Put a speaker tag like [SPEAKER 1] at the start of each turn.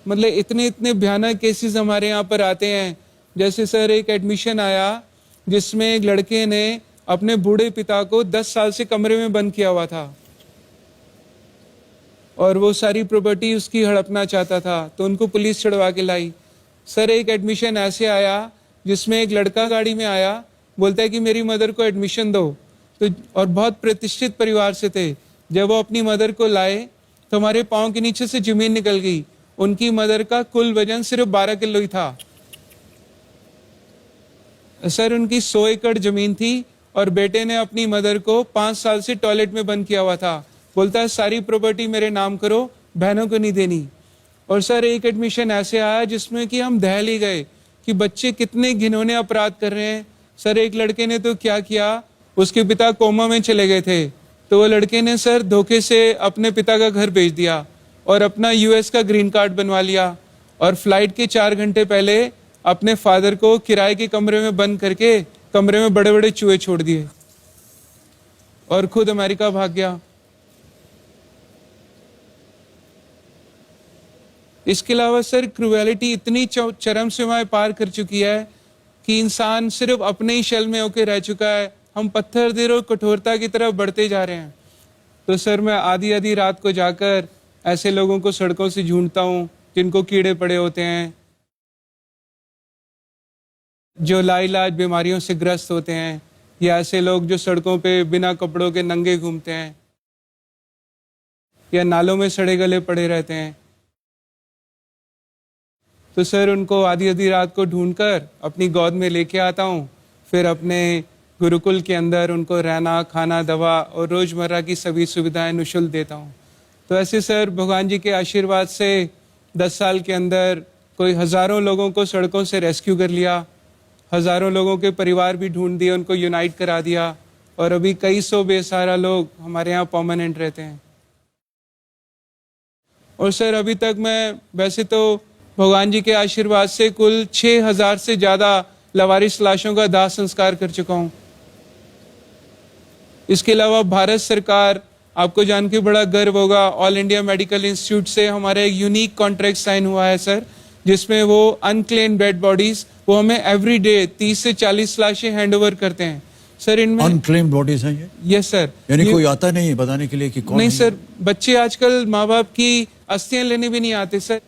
[SPEAKER 1] मतलब इतने इतने भयानक केसेस हमारे यहाँ पर आते हैं। जैसे सर एक एडमिशन आया जिसमें एक लड़के ने अपने बूढ़े पिता को 10 साल से कमरे में बंद किया हुआ था और वो सारी प्रॉपर्टी उसकी हड़पना चाहता था, तो उनको पुलिस छुड़वा के लाई। सर एक एडमिशन ऐसे आया जिसमें एक लड़का गाड़ी में आया, बोलता है कि मेरी मदर को एडमिशन दो, तो और बहुत प्रतिष्ठित परिवार से थे। जब वो अपनी मदर को लाए तो हमारे पाँव के नीचे से जमीन निकल गई। उनकी मदर का कुल वजन सिर्फ 12 किलो ही था। सर उनकी 100 एकड़ जमीन थी और बेटे ने अपनी मदर को 5 साल से टॉयलेट में बंद किया हुआ था। बोलता है सारी प्रॉपर्टी मेरे नाम करो, बहनों को नहीं देनी। और सर एक एडमिशन ऐसे आया जिसमें कि हम दहल ही गए कि बच्चे कितने घिनौने अपराध कर रहे हैं। सर एक लड़के ने तो क्या किया, उसके पिता कोमा में चले गए थे, तो वो लड़के ने सर धोखे से अपने पिता का घर बेच दिया और अपना यूएस का ग्रीन कार्ड बनवा लिया और फ्लाइट के 4 घंटे पहले अपने फादर को किराए के कमरे में बंद करके कमरे में बड़े बड़े चूहे छोड़ दिए और खुद अमेरिका भाग गया। इसके अलावा सर क्रूएलिटी इतनी चरम सीमाएं पार कर चुकी है कि इंसान सिर्फ अपने ही शल में होकर रह चुका है। हम पत्थर दिल और कठोरता की तरफ बढ़ते जा रहे हैं। तो सर मैं आधी आधी रात को जाकर ऐसे लोगों को सड़कों से ढूंढता हूँ जिनको कीड़े पड़े होते हैं, जो लाइलाज बीमारियों से ग्रस्त होते हैं, या ऐसे लोग जो सड़कों पे बिना कपड़ों के नंगे घूमते हैं या नालों में सड़े गले पड़े रहते हैं। तो सर उनको आधी आधी रात को ढूंढकर अपनी गोद में लेके आता हूँ, फिर अपने गुरुकुल के अंदर उनको रहना, खाना, दवा और रोजमर्रा की सभी सुविधाएं निःशुल्क देता हूँ। तो ऐसे सर भगवान जी के आशीर्वाद से 10 साल के अंदर कोई हजारों लोगों को सड़कों से रेस्क्यू कर लिया, हजारों लोगों के परिवार भी ढूंढ दिए, उनको यूनाइट करा दिया और अभी कई सौ बेसहारा लोग हमारे यहाँ परमानेंट रहते हैं। और सर अभी तक मैं वैसे तो भगवान जी के आशीर्वाद से कुल 6000 से ज्यादा लवारिस लाशों का दाह संस्कार कर चुका हूँ। इसके अलावा भारत सरकार, आपको जान के बड़ा गर्व होगा, ऑल इंडिया मेडिकल इंस्टीट्यूट से हमारा एक यूनिक कॉन्ट्रैक्ट साइन हुआ है सर, जिसमें वो अनक्लेम्ड डेड बॉडीज वो हमें एवरी डे 30 से 40 लाशें हैंड ओवर करते हैं। सर इनमें
[SPEAKER 2] अनक्लेम्ड बॉडीज हैं ये?
[SPEAKER 1] Yes sir.
[SPEAKER 2] यानी कोई आता नहीं है बताने के लिए कि कौन?
[SPEAKER 1] नहीं सर, बच्चे आजकल माँ बाप की अस्थियां लेने भी नहीं आते सर।